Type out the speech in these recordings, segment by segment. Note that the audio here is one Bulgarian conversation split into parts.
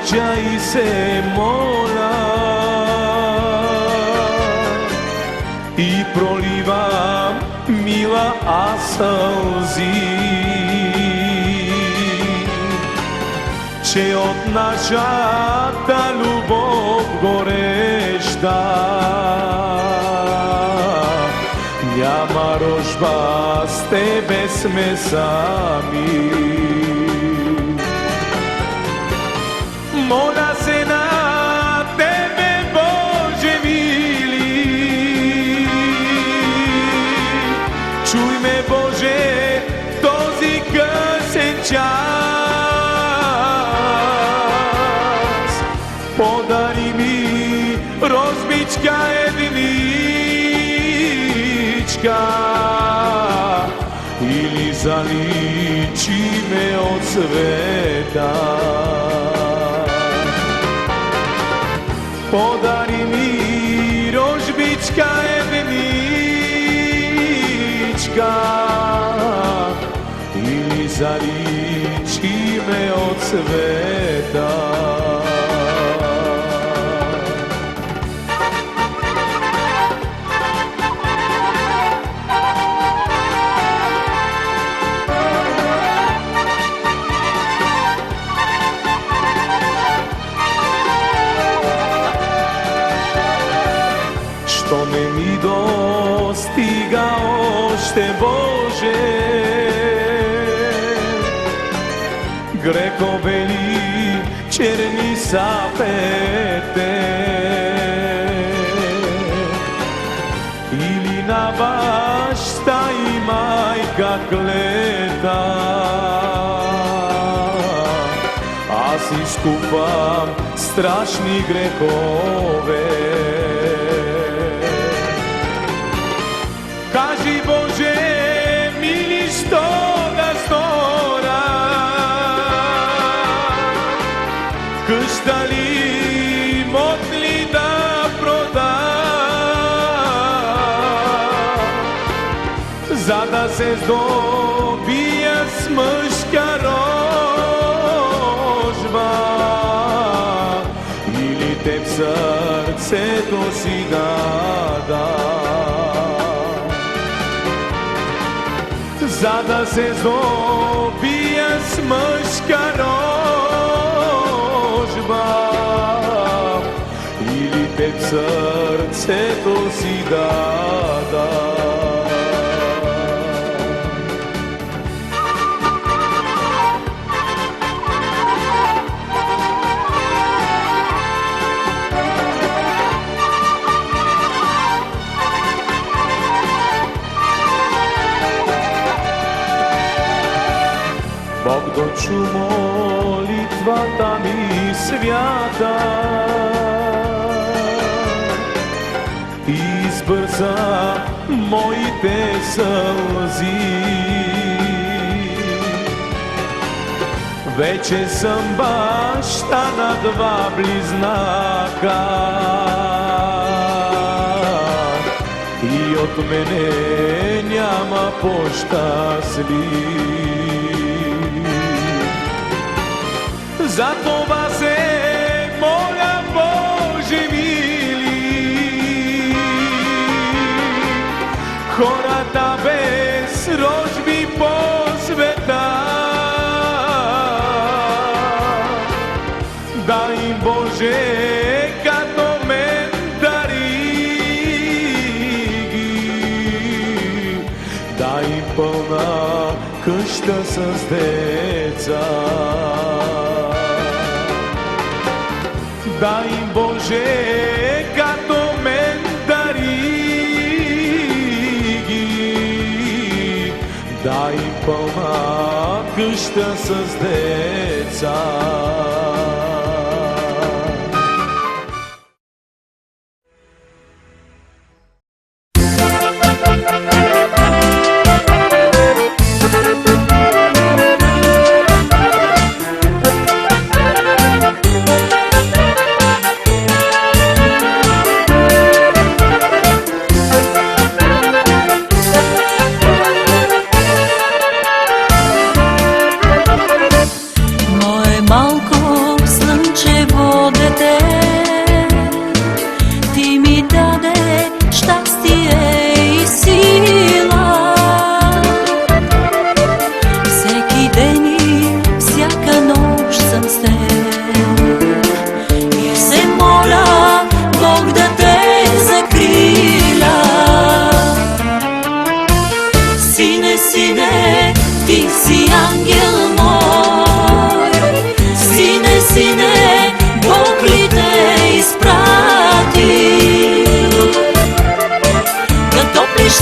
očaj se mola i prolivam mila a slzi će odnašat ta ljubov gorešta. Няма рожба с тебе сме сами. Моля се на тебе, Боже мили, чуй ме, Боже, този късен час. Подари ми розбичка единичка ili zaliči me od sveta. Podari mi rožbička jednička ili zaliči me od sveta. Što me mi dostiga ošte Bože, greko beli černi sapete ili na bašta i majka kleta, a si skupam strašni grehove. Kaži Bože mili što da stora, къща ли могли да прода, за да се здобия с мъжка рожба, или те в сърцето си дада. За да се здобия с мъжка рожба, или те в сърцето си дада. Бог дочу молитвата ми свята и избърза моите сълзи. Вече съм баща на два близнака и от мене няма по-щастлив. Затова се моля, Боже мили, хората без рожби по света, дай им, Боже, като мен дари ги, дай им пълна къща с деца. Дай им, Боже, като мен дари ги, дай им пълна къща с деца. Малко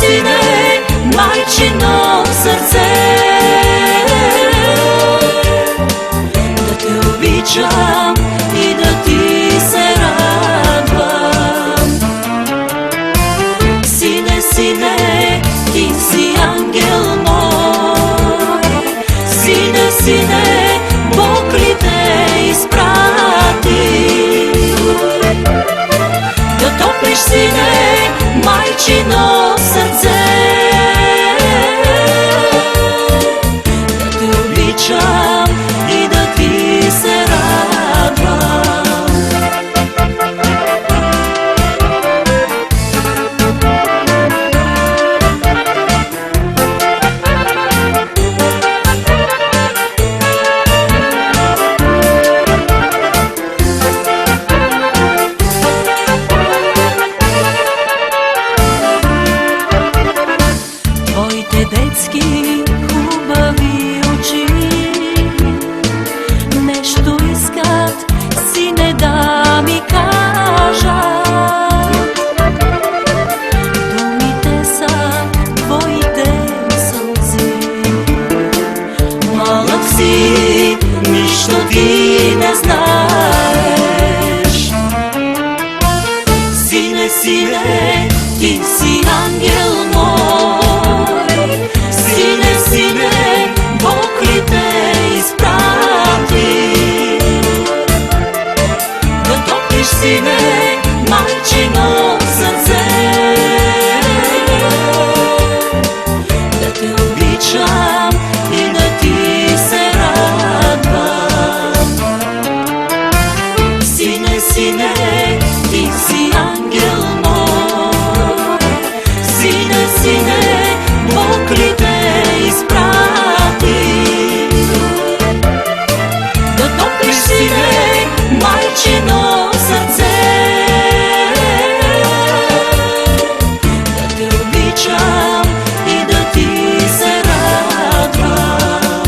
сине, майчино сърце, да те обичам и да ти се радвам. Сине, сине, ти си ангел мой. Сине, сине, Бог ли те изпрати? Да топлиш, сине, майчино сърце, да те обичам и да ти се радвам. Твоите детски хубави очи нещо искат, сине, да ми кажат. Думите са твоите сълзи. Малък си, нищо ти не знаеш. Сине, сине, ти си ангел мой. Сине, сине, Бог ли те изпрати? Да топлиш, сине, майчино сърце, да те обичам и да ти се радвам. Сине, сине, ти си ангел мой. Сине, сине, Бог ли те изпрати? Да топлиш, сине, майчино сърце, да те обичам и да ти се радвам.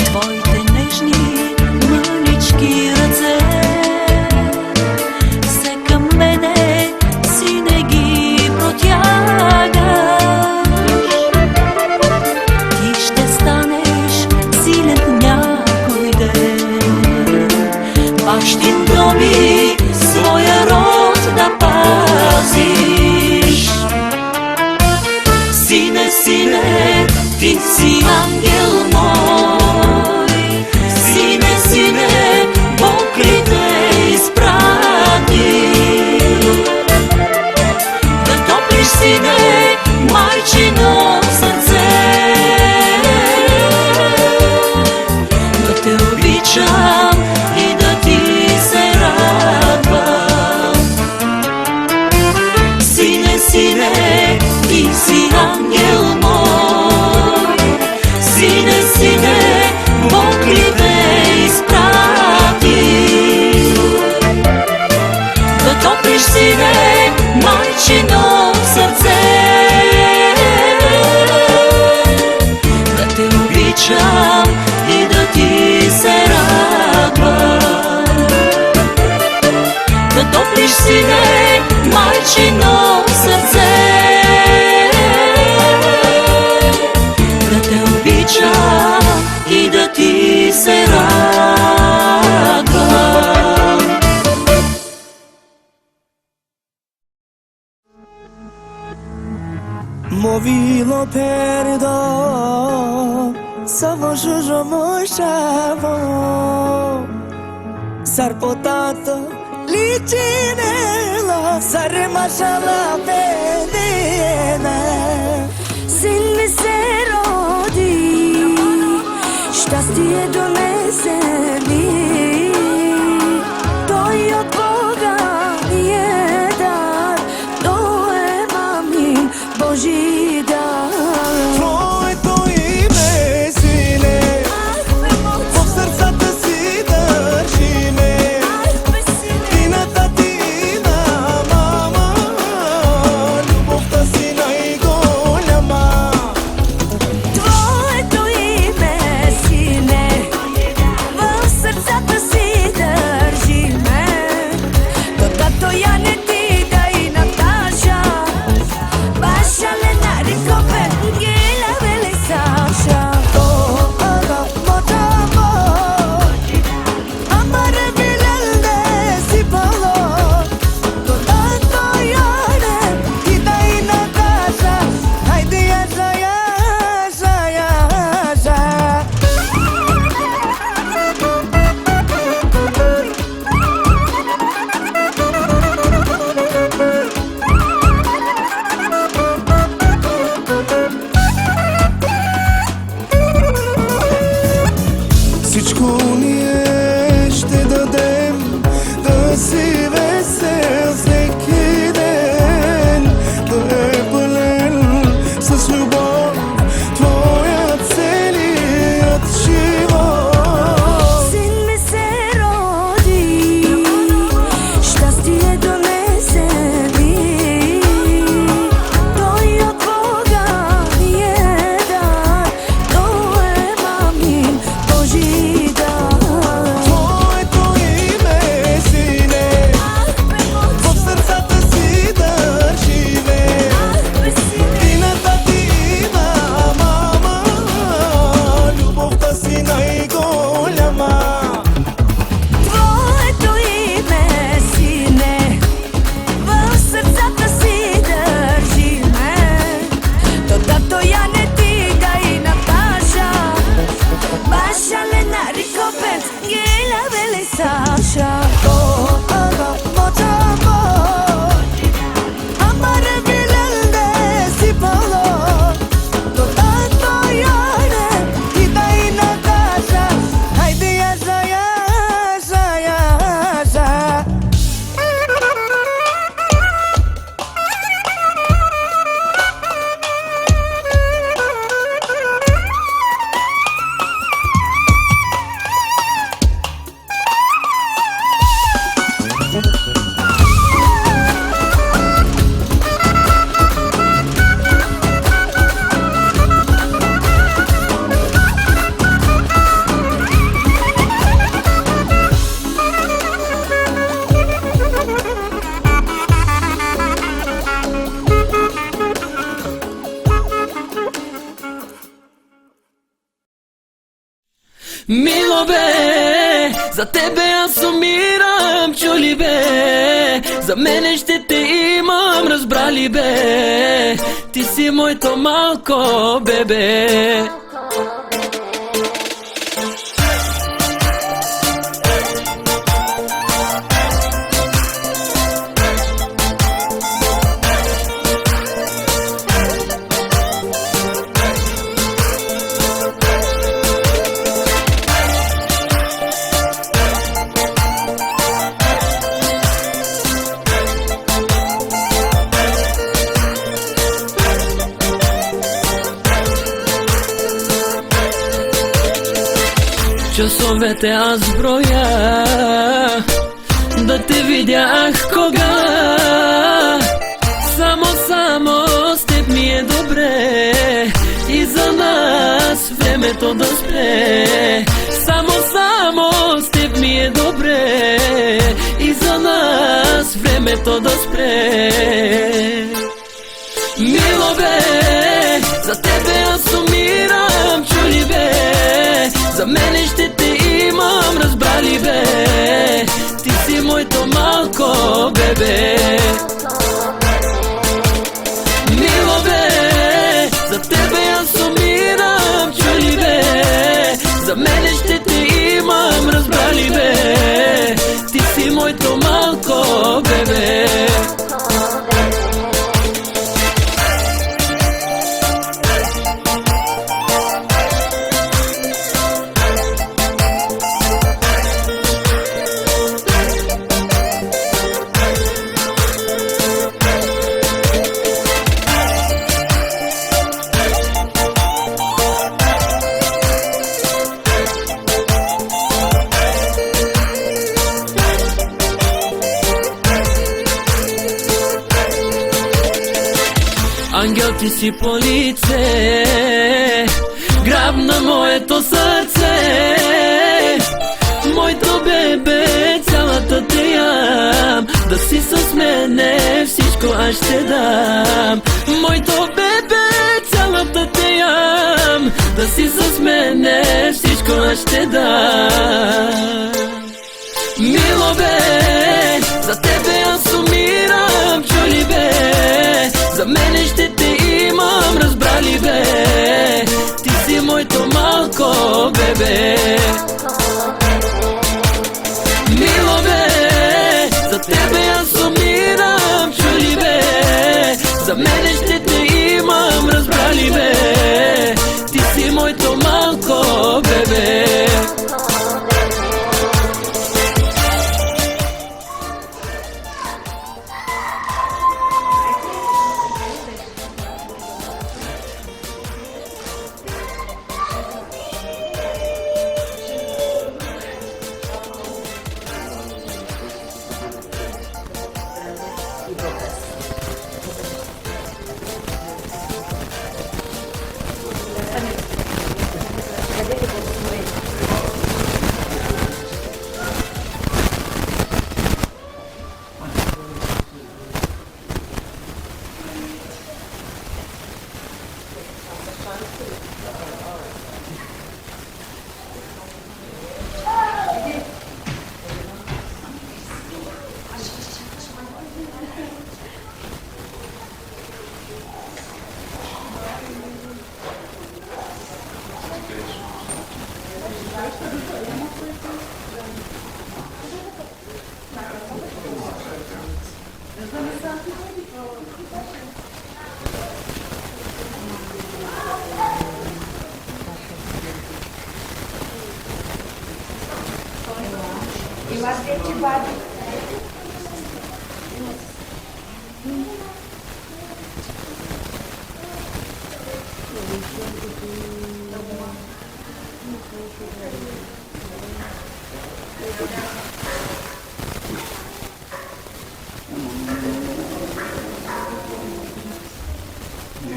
Твоите нежни мънички ръце все към мене, сине, ги протягаш. Ти ще станеш силен някой ден, бащин доми своя род да пазиш. Сине, сине, ти си ангел мой. Сине, сине, Бог ли те изпрати? Да топлиш, сине, майчино сърце, да те обичам и да ти се радвам. Сине, сине, ти си ангел мой. Сине, сине, Бог ли те изпрати? Да топлиш, сине, майчино сърце, да те обичам и да ти се радвам. Да топлиш, сине, майчино сърце, да те обичам и да ти се радвам. Movilo perdo, samo žužo mošavo, sar potato ličinelo, sar mašala venene. Sin mi se rodi, щастие donese mi, той от Бога ни е дар, той е мамин Божи дар. Твоето име, сине, в сърцата си държиме. Всичко ние ще дадем, да си весел всеки ден, да е пълен с любов твоят целият живот. Син ми се роди, щастие донесе ми, той от Бога ни е дар, той е мамин Божи дар. Твоето име, сине, в сърцата си държиме, и на тати и на мама, любовта си най-голяма. Твоето име, сине, в сърцата си държиме. То тато Янетига и Наташа, Баша, Лена, Рикопенц, Гела, Вели, Саша. Ага, мочамо, amare vilelde si polo, to tato Jane, i daj na kasza, hajde jaza, jaza, jaza. Мило бе, за тебе аз умирам, чули бе, за мене ще те имам, разбрали бе, ти си моето малко бебе. Часовете аз броя, да те видях кога. Само с теб ми е добре, и за нас времето да спре. Само с теб ми е добре, и за нас времето да спре. Мило бе, за тебе аз умирам, чули бе, за мене ще те имам, разбрали бе, ти си моето малко бебе. Мило бе, за тебе аз умирам, чули бе, за мене ще те имам, разбрали бе, ти си моето малко бебе. Мило бе, за тебе аз умирам, чули бе, за мене ще те имам, разбрали бе, ти си моето малко бебе. Мило бе, за тебе аз умирам, чули бе, за мене ще те имам, разбрали бе, ти си моето малко бебе. Мило бе, за тебе аз умирам, чули бе, за мене ще те имам, разбрали Ангел ти си по лице, грабна моето сърце, моето бебе, цялата те ям, да си с мене, всичко аз ще дам. Моето бебе, цялата те ям, да си с мене, всичко аз ще дам. Мило бе, за тебе аз умирам, чули бе, за мене ще те имам, разбрали бе, ти си моето малко бебе. Мило бе, за тебе аз умирам, чули бе, за мене ще те имам, разбрали бе, ти си моето малко бебе.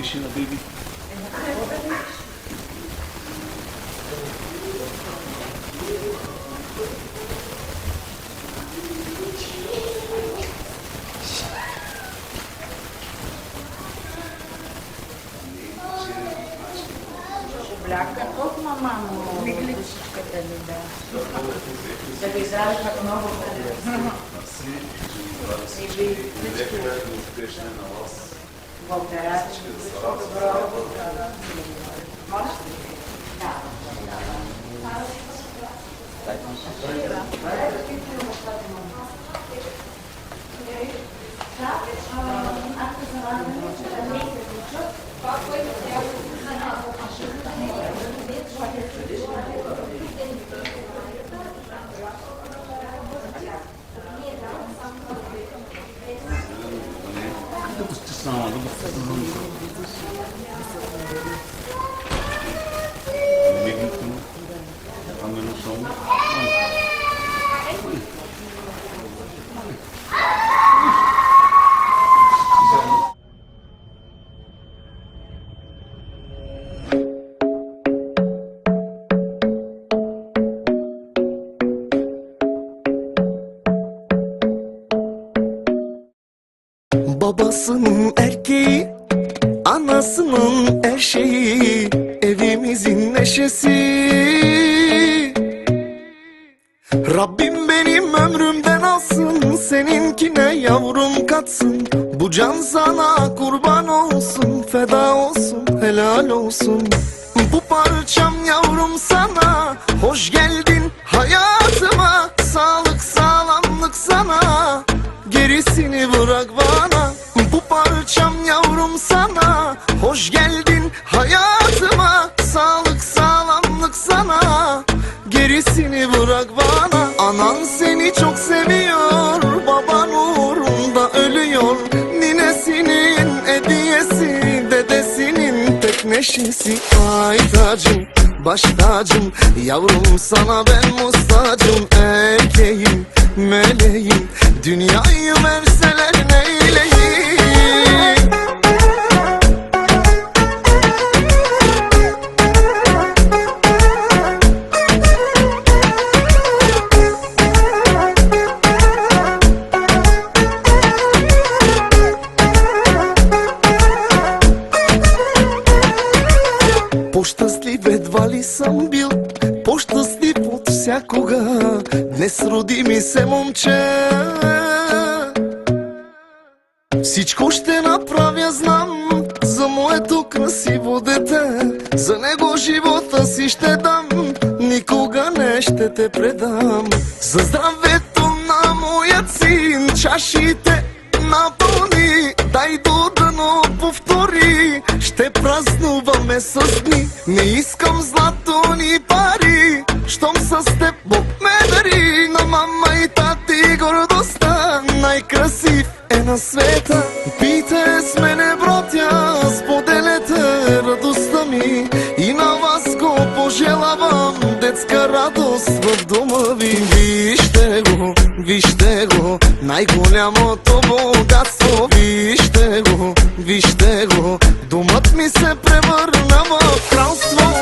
Sheila, baby. Бляка, толкова мамо, мигличката ми, да. Да ви изражда много. Или благодаря. Добро. Може? Да. Да го стиснава, да го стиснава. Мигнете му. Там едно само. Babasının erkeği, anasının her şeyi, evimizin neşesi. Rabbim benim ömrümden alsın, seninkine yavrum katsın. Bu can sana kurban olsun, feda olsun, helal olsun. Bu parçam yavrum sana, hoş geldin hayatıma. Sağlık sağlamlık sana, gerisini bırak bana. Bu parçam yavrum sana, hoş geldin hayatıma. Sağlık sağlamlık sana, gerisini bırak bana. Anan seni çok seviyor, baban uğrunda ölüyor. Ninesinin hediyesi, dedesinin tek neşesi. Ay tacım, baş tacım, yavrum sana ben muhtacım. Erkeğim, meleğim, dünyayı verseler neyleyim? По-щастлив едва ли съм бил, по-щастлив от всякога. Днес роди ми се момче. Всичко ще направя, знам, за моето красиво дете. За него живота си ще дам, никога не ще те предам. За здравето на моят син чашите напълни, дай до дъно повтори. Ще празнуваме с дни, не искам злато ни пари. Щом с теб Бог ме дари, на мама и тати гордостта. Най-красив е на света, пийте с мене, братя, споделете радостта ми. И на вас го пожелавам, детска радост в дома ви. Вижте го, най-голямото богатство. Вижте го, домът ми се превърна в кралство.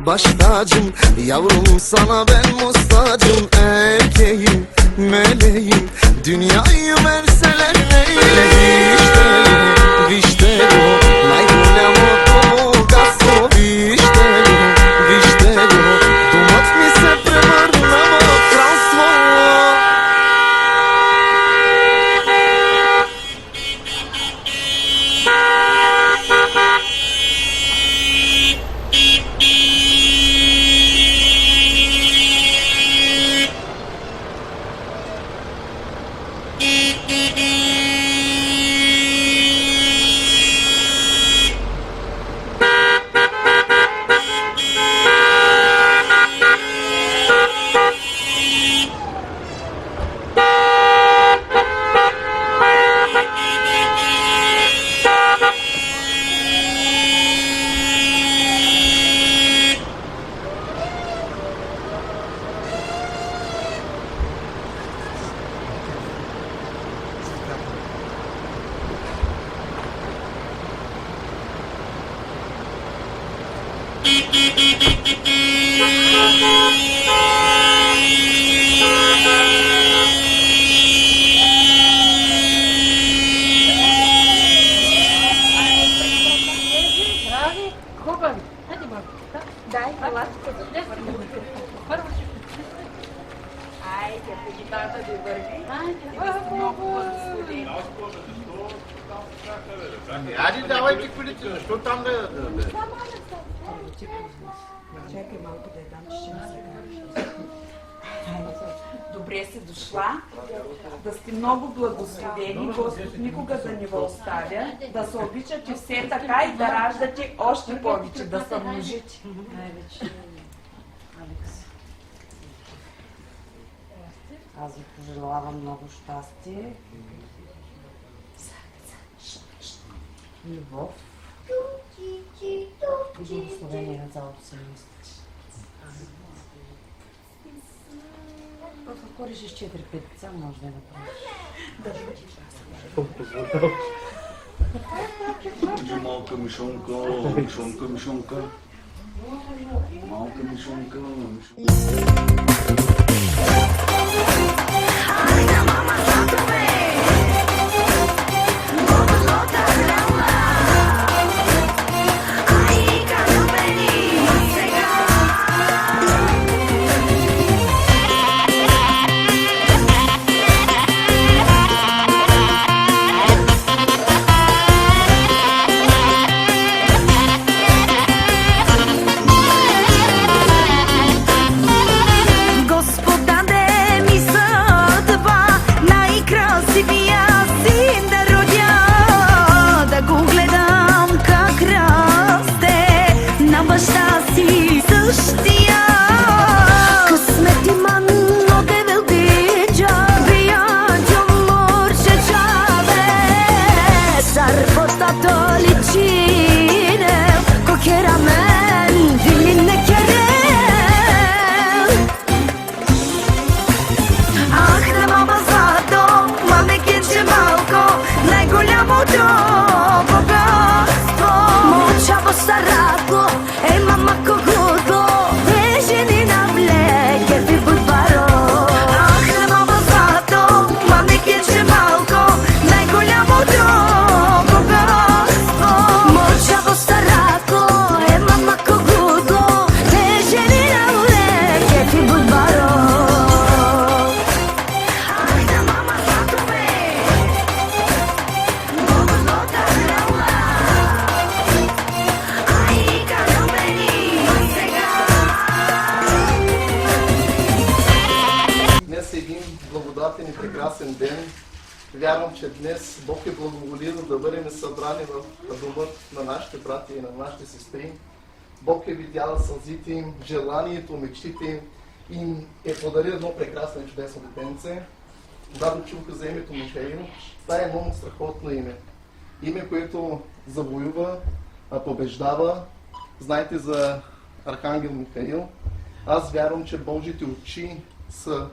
Baş tacım, yavrum sana ben muhtacım. Erkeğim, meleğim, dünyayı verseler neyleyim? Здрави, хубави. Хайде, баба. Дай халатка за първо. Айде, бабата да върви. Айде, много благослови. Айде, давайте колите, защо там да... Чакай малко да я дам, че ще ми се каже. Добре си дошла, да сте много благословени, Господ никога да не ви оставя, да се обичате все така и да раждате още повече, да се множите. Най-вече Алекс. Аз ви пожелавам много щастие, любов и благословение на цялото семейство. Ако решиш 4-5 деца, може да я направиш. Малка мишонка, мишонка, мишонка. Малка мишонка, мишонка. благодатен и прекрасен ден. Вярвам, че днес Бог е благоволил да бъдем събрани в дома на нашите братя и на нашите сестри. Бог е видял сълзите им, желанието, мечтите им и им е подарил едно прекрасно и чудесно детенце. Когато чуха за името Михаил, това е много страхотно име. Име, което завоюва, побеждава. Знаете за Архангел Михаил. Аз вярвам, че Божите очи са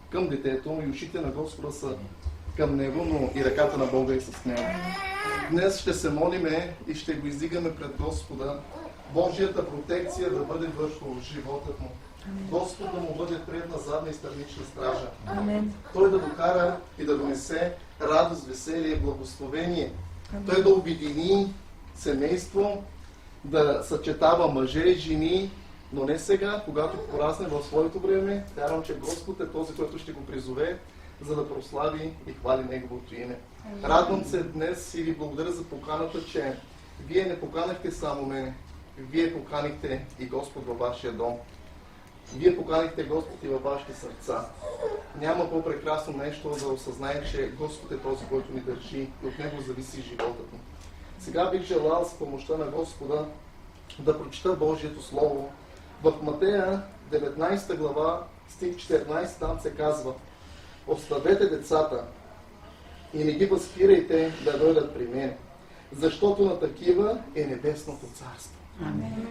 към детето и очите на Господа са към него, но и ръката на Бога е с него. Днес ще се молиме и ще го издигаме пред Господа. Божията протекция да бъде върху животът му. Господ да му бъде предна, задна и странична стража. Амен. Той да докара и да донесе радост, веселие, благословение. Той да обедини семейство, да съчетава мъже и жени, но не сега, когато порасне в своето време. Вярвам, че Господ е този, който ще го призове, за да прослави и хвали Неговото име. Радвам се днес и ви благодаря за поканата, че вие не поканахте само мене, вие поканихте и Господ във вашия дом. Вие поканихте Господ и във вашите сърца. Няма по-прекрасно нещо да осъзнае, че Господ е този, който ни държи и от Него зависи животът ни. Сега бих желал с помощта на Господа да прочита Божието Слово. В Матея 19 глава, стих 14, там се казва: оставете децата и не ги възпирайте да дойдат при мен, защото на такива е небесното царство.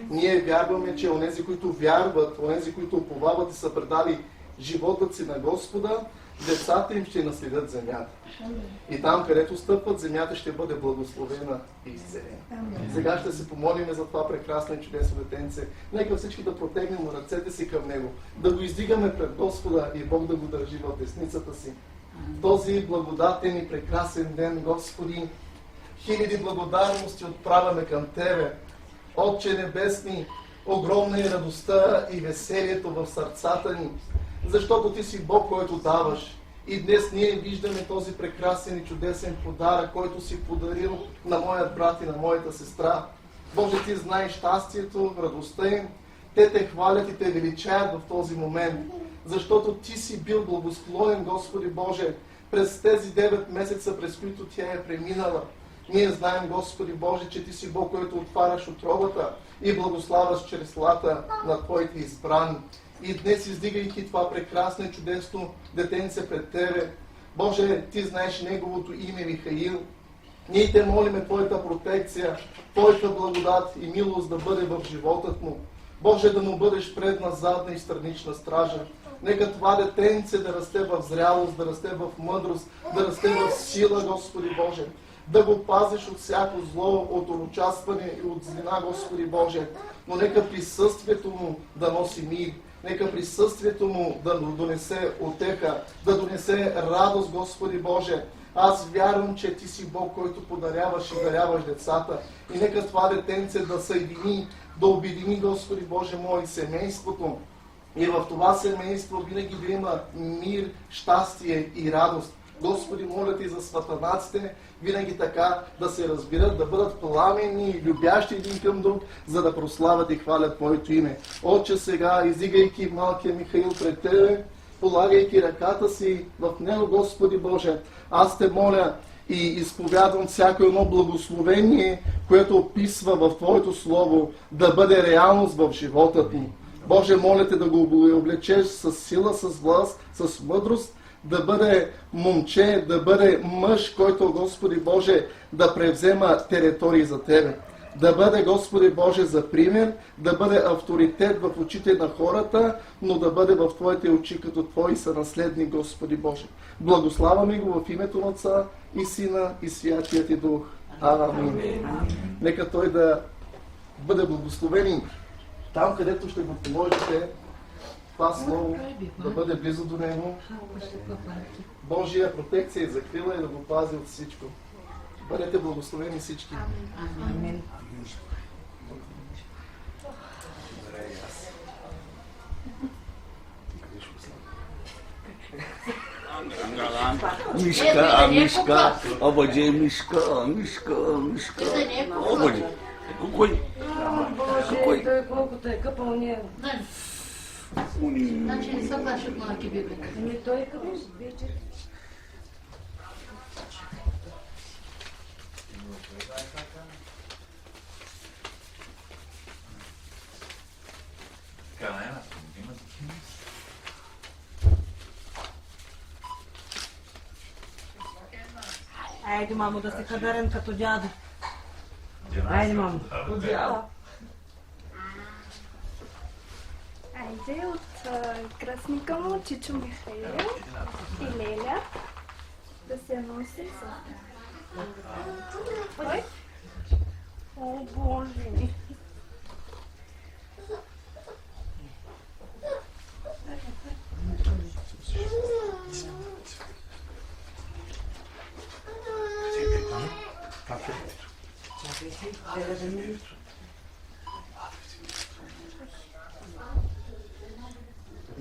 Ние вярваме, че онези, които вярват, онези, които уповават и са предали животът си на Господа, децата им ще наследят земята. И там, където стъпват, земята ще бъде благословена и изцелена. Сега ще се помолим за това прекрасно и чудесно детенце. Нека всички да протегнем ръцете си към Него, да го издигаме пред Господа и Бог да го държи в десницата си. Този благодатен и прекрасен ден, Господи, хиляди благодарности отправяме към Тебе. Отче Небесни, огромна е радостта и веселието в сърцата ни, защото Ти си Бог, който даваш. И днес ние виждаме този прекрасен и чудесен подарък, който си подарил на моят брат и на моята сестра. Боже, Ти знаеш щастието, радостта им. Те Те хвалят и Те величаят в този момент, защото Ти си бил благосклонен, Господи Боже, през тези 9 месеца, през които тя е преминала. Ние знаем, Господи Боже, че Ти си Бог, който отваряш отробата и благославяш чреслата на Твоите избрани. И днес, издигайки това прекрасно и чудесно детенце пред Тебе, Боже, Ти знаеш неговото име Михаил. Ние Те молиме Твоята протекция, Твоята благодат и милост да бъде в животът му. Боже, да му бъдеш предна, задна и странична стража. Нека това детенце да расте в зрялост, да расте в мъдрост, да расте в сила, Господи Боже. Да го пазиш от всяко зло, от урочастване и от злина, Господи Боже. Но нека присъствието му да носи мир. Нека присъствието му да донесе утеха, да донесе радост, Господи Боже. Аз вярвам, че Ти си Бог, който подаряваш и даряваш децата. И нека това детенце да съедини, да обедини, Господи Боже мой, семейството. И в това семейство винаги да има мир, щастие и радост. Господи, моля Ти за сватанаците, винаги така да се разбират, да бъдат пламенни и любящи един към друг, за да прославят и хвалят Твоето име. Отче, сега, издигайки малкия Михаил пред Тебе, полагайки ръката си в него, Господи Боже, аз Те моля и изповядвам всяко едно благословение, което описва в Твоето Слово, да бъде реалност в живота ни. Боже, моля Те да го облечеш с сила, с власт, с мъдрост, да бъде момче, да бъде мъж, който, Господи Боже, да превзема територии за Тебе. Да бъде, Господи Боже, за пример, да бъде авторитет в очите на хората, но да бъде в Твоите очи като Твои сънаследник, Господи Боже. Благославаме го в името на Отца и Сина и Святия Ти Дух. Амин. Нека той да бъде благословен там, където ще го положите, това слово да бъде близо до него. Божия протекция и закрила и да го пази от всичко. Бъдете благословени всички. Амин. Мишка, обади, Мишка. Обади. Какой? Боже, той колкото е къпал ние. Значи не са ваши малки бебе. Ами той е къпал, вече. Айде, мамо, да се кадарен като дядо. Айде, мамо. Айде от кръстника му Чичо Михаил и Леля да се носи с... Ой! О, Боже ми!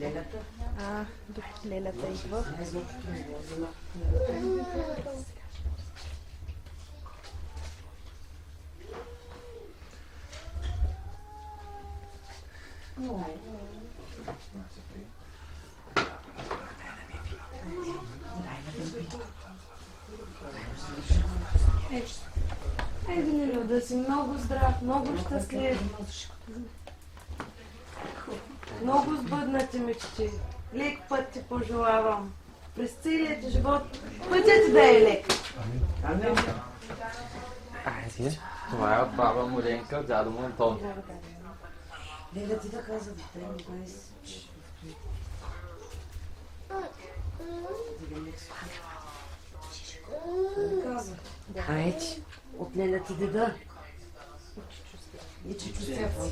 Лелята? Лелята идва. Айде, Нелю, да си много здрав, много щастлив. Много сбъднати мечти. Лек път ти пожелавам. През целият ти живот пътят ти да е лек. Това е от баба му Ленка, от дядо му Антон. Леля, ти да каза да те не бъде. Каза. Айде, от Леля ти деда. И Чичо Стефан.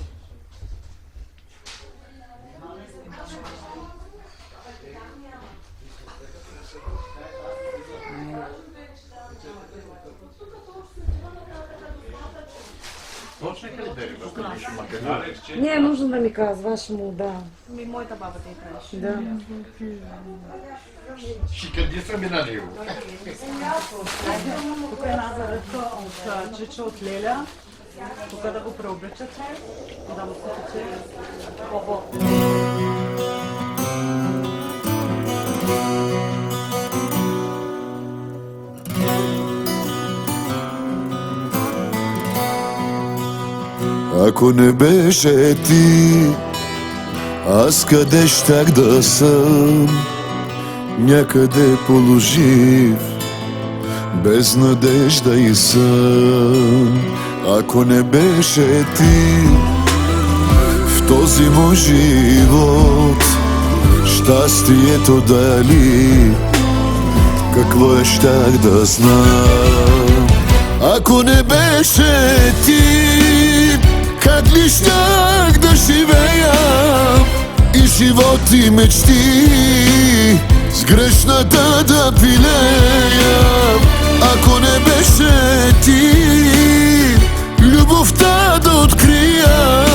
Точно ли дали македонец? Не е нужно да ми казваш му, да. Моята баба те трябваше. Да. Шикадисвам и на него. Тук е една заръчка от Чичо от Леля. Тук да го преобличате, да му се тече. Ако не беше ти, аз къде щях да съм? Някъде положив, без надежда и сън. Ако не беше ти, в този мой живот, щастието дали, какво щях да знам? Ако не беше ти, как ли щях да живея и живот и мечти с грешната да пилея? Ако не беше ти, любовта да открия,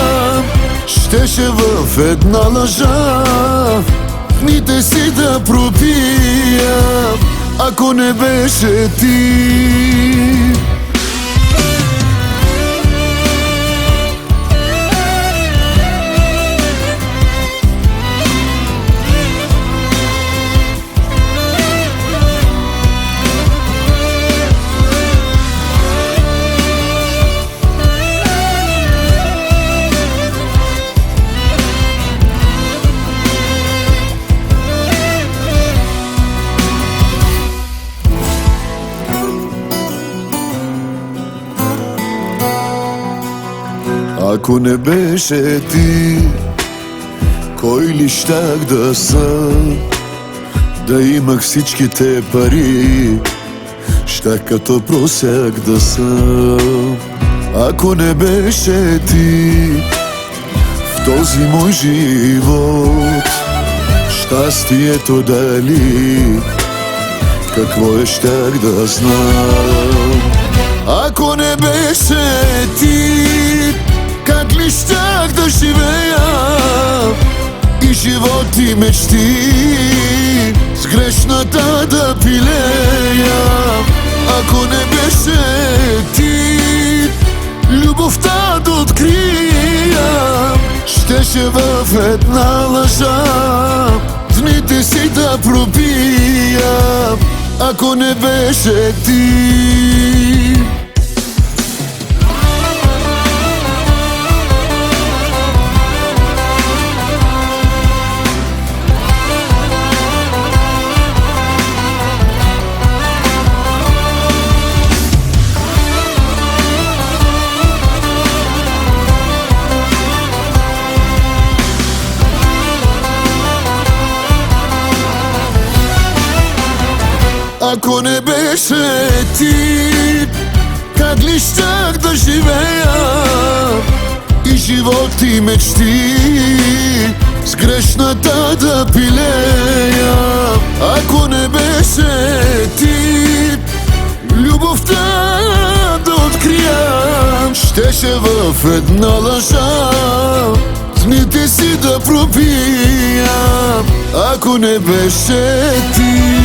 щеше в една лъжа дните си да пропия. Ако не беше ти, ако не беше ти, кой ли щях да съм? Да имах всичките пари, щях като просяк да съм. Ако не беше ти, в този мой живот, щастието дали, какво щях да знам? Ако не беше ти, как ли щях да живея и живот и мечти с грешната да пилея? Ако не беше ти, любовта да открия, щеше в една лъжа дните си да пробия. Ако не беше ти, ако не беше ти, как ли щях да живея и живот и мечти с грешната да пилея? Ако не беше ти, любовта да открия, щеше в една лъжа дните си да пробия. Ако не беше ти,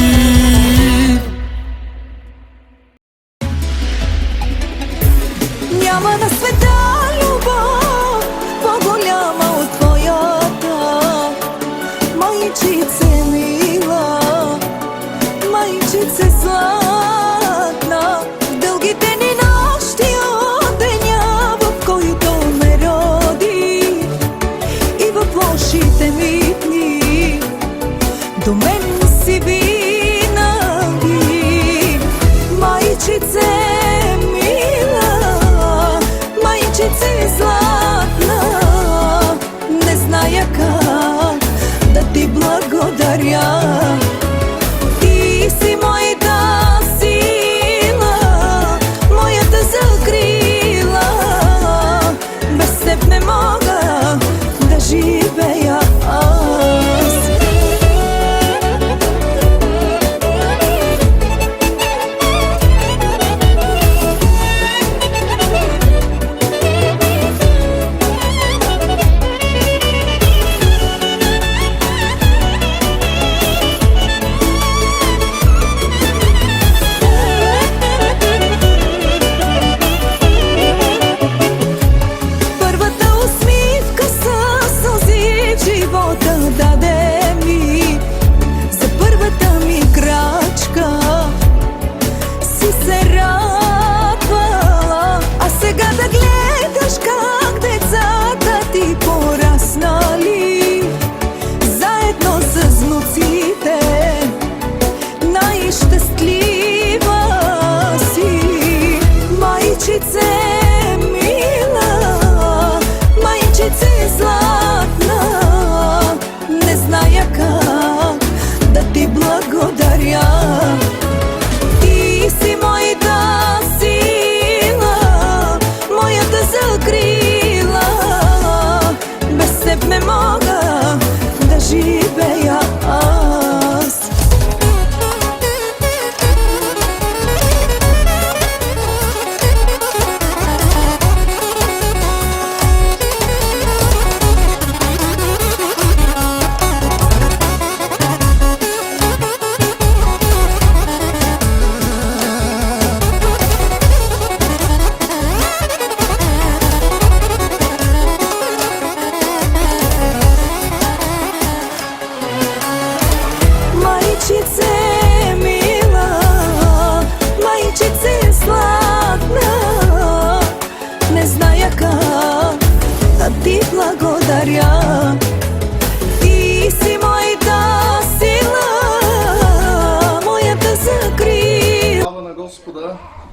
няма на света любов по-голяма от твоята. Майчице мила, майчице златна, в дългите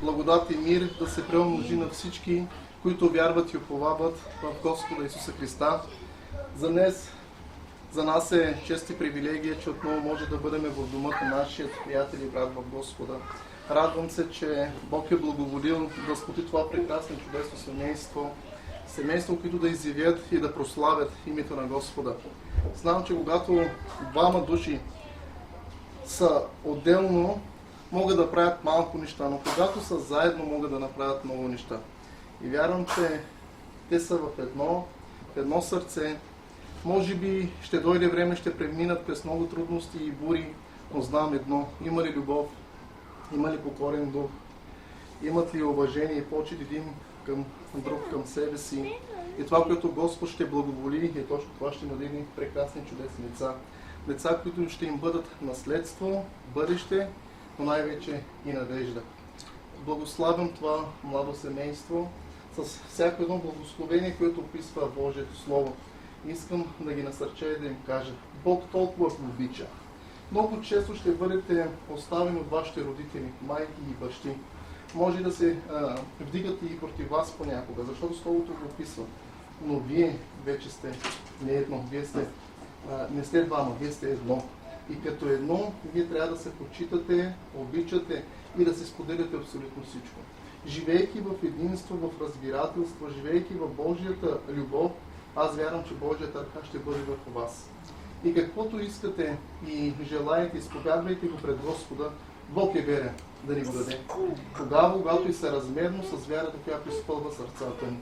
благодат и мир да се преумножи на всички, които вярват и уповават в Господа Исуса Христа. За нас е чест и привилегия, че отново може да бъдем в дома на нашия приятел и брат в Господа. Радвам се, че Бог е благоволил да сплоти това прекрасно и чудесно семейство, които да изявят и да прославят името на Господа. Знам, че когато двама души са отделно, могат да правят малко неща, но когато са заедно, могат да направят много неща. И вярвам, че те са в едно сърце. Може би ще дойде време, ще преминат през много трудности и бури, но знам едно: има ли любов, има ли покорен дух, имат ли уважение и почет един към друг, към себе си. И това, което Господ ще благоволи, е точно това: ще му даде прекрасни, чудесни деца. Деца, които ще им бъдат наследство, бъдеще, но най-вече и надежда. Благославям това младо семейство с всяко едно благословение, което описва Божието Слово. Искам да ги насърча и да им кажа: Бог толкова ви обича. Много често ще бъдете оставени от вашите родители, майки и бащи. Може да се вдигат и против вас понякога, защото Словото го описва. Но вие вече сте не едно, не сте двама, вие сте едно. И като едно, вие трябва да се почитате, обичате и да се споделяте абсолютно всичко. Живейки в единство, в разбирателство, живейки в Божията любов, аз вярвам, че Божията ръка ще бъде върху вас. И каквото искате и желаете, изповядвайте го пред Господа. Бог е верен да ни го даде. Тогава, когато и съразмерно с вярата, която изпълва сърцата ни.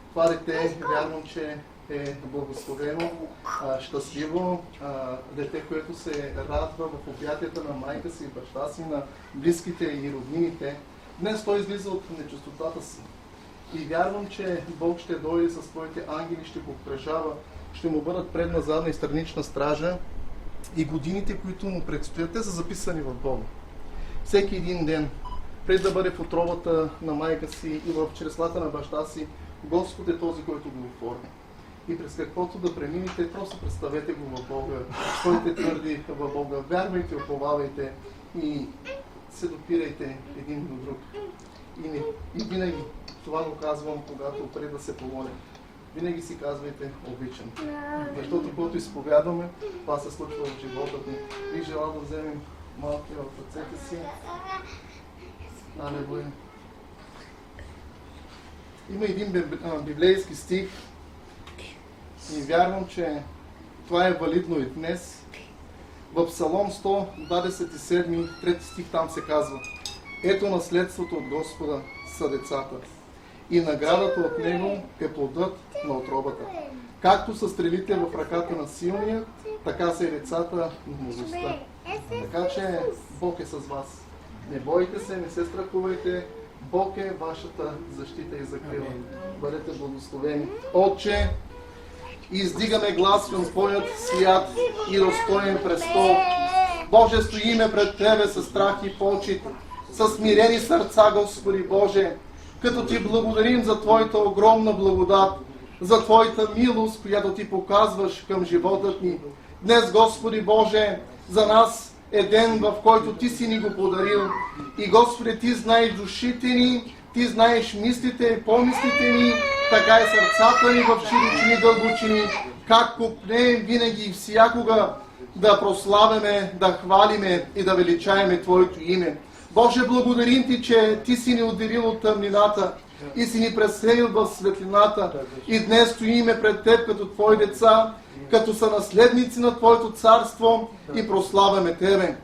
Това дете, вярвам, че е благословено, щастливо, дете, което се радва в обятията на майка си, баща си, на близките и роднините. Днес той излиза от нечистотата си. И вярвам, че Бог ще дойде със своите ангели, ще го обкръжава, ще му бъдат предна, задна и странична стража. И годините, които му предстоят, те са записани в Бога. Всеки един ден, пред да бъде в отровата на майка си и в чреслата на баща си, Господ е този, който го оформи. И през каквото да преминете, просто представете го в Бога, стойте твърди в Бога, вярвайте, уповавайте и се допирайте един до друг. И винаги, това го казвам, когато пред да се помоля, винаги си казвайте: обичам. Защото когато изповядваме, това се случва в живота ни. Бих желал да вземем малки в ръцете си. Алелуя. Има един библейски стих и вярвам, че това е валидно и днес. В Псалом 127, 3 стих, там се казва: ето наследството от Господа са децата, и наградата от Него е плодът на отробата. Както са стрелите в ръката на силния, така са и децата на младостта. Така че Бог е с вас. Не бойте се, не се страхувайте. Бог е вашата защита и закрила. Бъдете благословени. Отче, издигаме глас към Твоят свят и достоен престол. Боже, стоиме пред Тебе със страх и почит, със смирени сърца, Господи Боже, като Ти благодарим за Твоята огромна благодат, за Твоята милост, която Ти показваш към животът ни. Днес, Господи Боже, за нас е ден, в който Ти си ни го подарил. И, Господи, Ти знаеш душите ни, Ти знаеш мислите и помислите ни, така и сърцата ни в широчини и дълбочини, как копнеем винаги и всякога да прославяме, да хвалиме и да величаеме Твоето име. Боже, благодарим Ти, че Ти си ни отделил от тъмнината и си ни преселил в светлината. И днес стоиме пред Теб като Твои деца, като са наследници на Твоето царство и прославяме Тебе.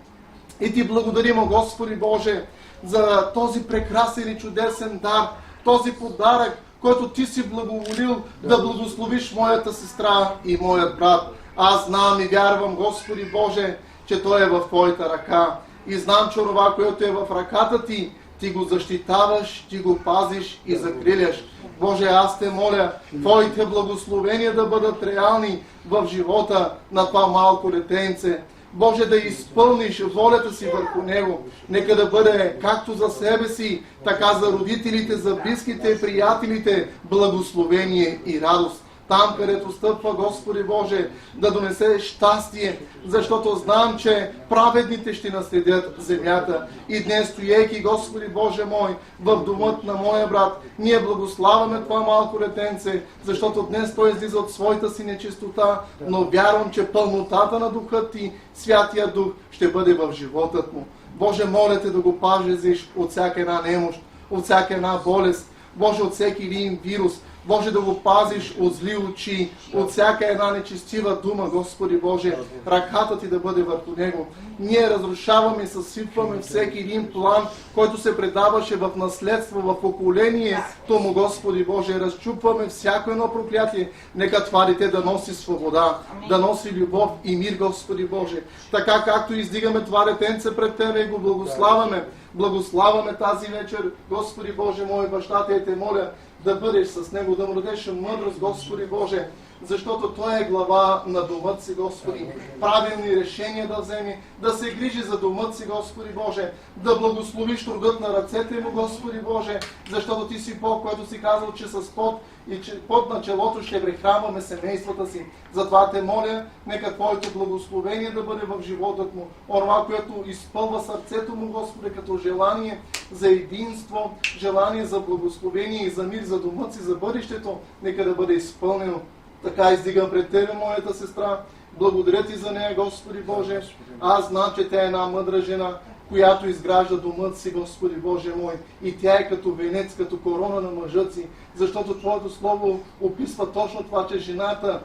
И Ти благодарим, о Господи Боже, за този прекрасен и чудесен дар, този подарък, който Ти си благоволил да благословиш моята сестра и моят брат. Аз знам и вярвам, Господи Боже, че той е в Твоята ръка. И знам, че това, което е в ръката Ти, Ти го защитаваш, Ти го пазиш и закриляш. Боже, аз Те моля, Твоите благословения да бъдат реални в живота на това малко детенце. Боже, да изпълниш волята си върху него. Нека да бъде както за себе си, така за родителите, за близките, приятелите, благословение и радост. там където стъпва, Господи Боже, да донесе щастие, защото знам, че праведните ще наследят земята. И днес, стоейки, Господи Боже мой, в домът на моя брат, ние благославяме това малко детенце, защото днес той излиза от своята си нечистота, но вярвам, че пълнотата на Духът Ти, Святия Дух, ще бъде в животът му. Боже, моля Те да го пазиш от всяка една немощ, от всяка една болест, Боже, от всеки един вирус, Боже, да го пазиш от зли очи, от всяка една нечестива дума, Господи Боже, ръката Ти да бъде върху него. Ние разрушаваме и съсипваме всеки един план, който се предаваше в наследство, в поколението му, Господи Боже. Разчупваме всяко едно проклятие. Нека това дете да носи свобода, да носи любов и мир, Господи Боже. Така както издигаме това детенце пред Тебе и го благославяме. Благославяме тази вечер, Господи Боже мой, баща Те, Те моля да бъдеш с него, да му дадеш мъдрост, Господи Боже, защото той е глава на домът си, Господи. Правилни решения да вземе, да се грижи за домът си, Господи Боже, да благословиш трудът на ръцете му, Господи Боже, защото Ти си Бог, който си казал, че с пот и че под на челото ще прехранваме семействата си. Затова Те моля, нека Твоето благословение да бъде в животът му. Онова, което изпълва сърцето му, Господи, като желание за единство, желание за благословение и за мир за домът си, за бъдещето, нека да бъде изпълнено. Така издигам пред Тебе, моята сестра. Благодаря Ти за нея, Господи Боже. Аз знам, че тя е една мъдра жена, която изгражда домът си, Господи Боже мой. И тя е като венец, като корона на мъжът си, защото Твоето слово описва точно това, че жената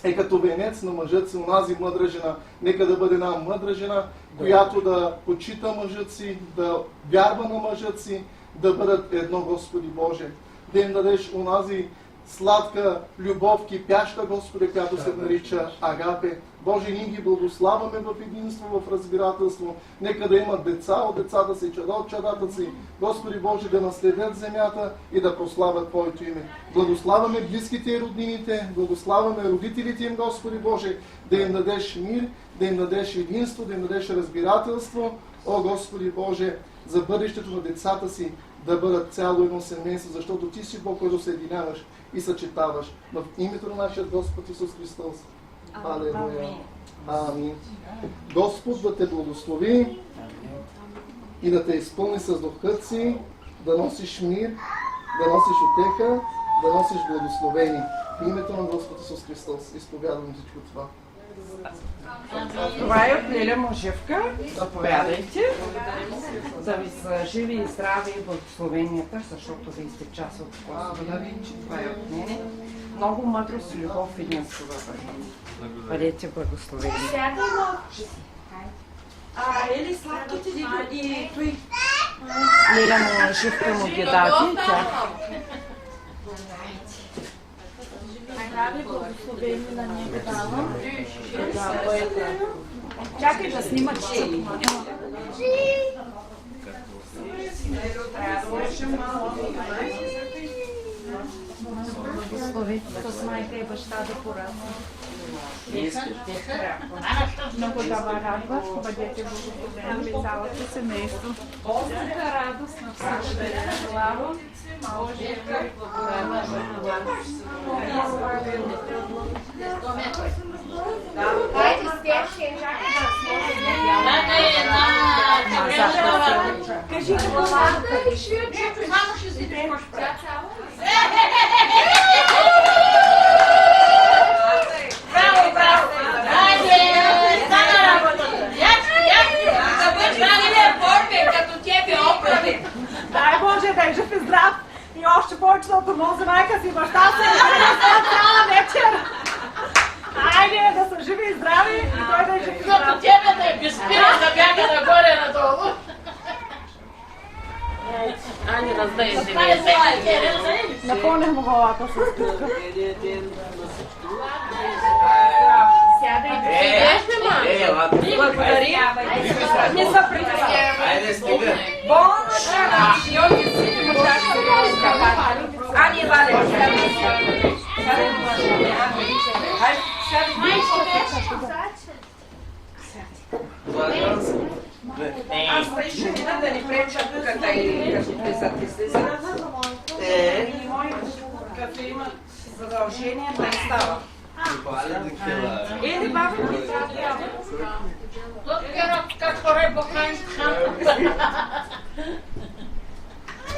е като венец на мъжът си, онази мъдра жена. Нека да бъде една мъдра жена, която да почита мъжът си, да вярва на мъжът си, да бъдат едно, Господи Боже. Да им дадеш онази сладка любов, кипяща, Господи, която се нарича Агапе. Боже, ние ги благославяме в единство, в разбирателство. Нека да имат деца от децата си, чада от чадата си. Господи Боже, да наследят земята и да прославят Твоето име. Благославяме близките и роднините, благославяме родителите им, Господи Боже, да им дадеш мир, да им дадеш единство, да им дадеш разбирателство. О, Господи Боже, за бъдещето на децата си да бъдат цяло едно семейство, защото Ти си Бог, който се единяваш и съчетаваш. В името на нашия Господ Исус Христос. Алелуя. Амин. Господ да те благослови и да те изпълни с духът си, да носиш мир, да носиш утеха, да носиш благословение. В името на Господ Исус Христос изповядвам всичко това. Това е от Леля Можевка. Заповядайте. Да ви са живи и здрави и благословенията, защото вие сте част от Господа ви, че това е от мене. Много мъдрост, любов и единство във върху. Бъдете благословени. Ели сладките и той. Леля Можевка му ги даде. Здраве, благословение на него давам. Чакай да снимат Жили. Благослови с майка и баща да порасне. Много да ва радва, бъдете благословени и цялото семейство. Божията радост на всички. Слава. Може Хайде стеше, чакай да сложим. кажи какво Само ще си тръгваш пред. Браво, браво! Хайде! Стана работата! Да бъдеш правилен порпе, като тебе оправи! Дай Боже, да е жив и здрав! И още повече да отомози майка си, баща си, цяла вечер! Айде, да са живи и здрави и той да е жив и здрав! Като тебе да е безспирен да бяга нагоре-надолу! Ани, раздай си! Напълнях му главата с списка. Сядайте! Благодари! Не са притеснявай! Айде, стига! Болна Ани, Валя! Аз ще мина да ни преча тук, да и като слизат. Като имат задължение да става. Или баба ми трябва. Tot keer als ik het voor heb, begrijp ik.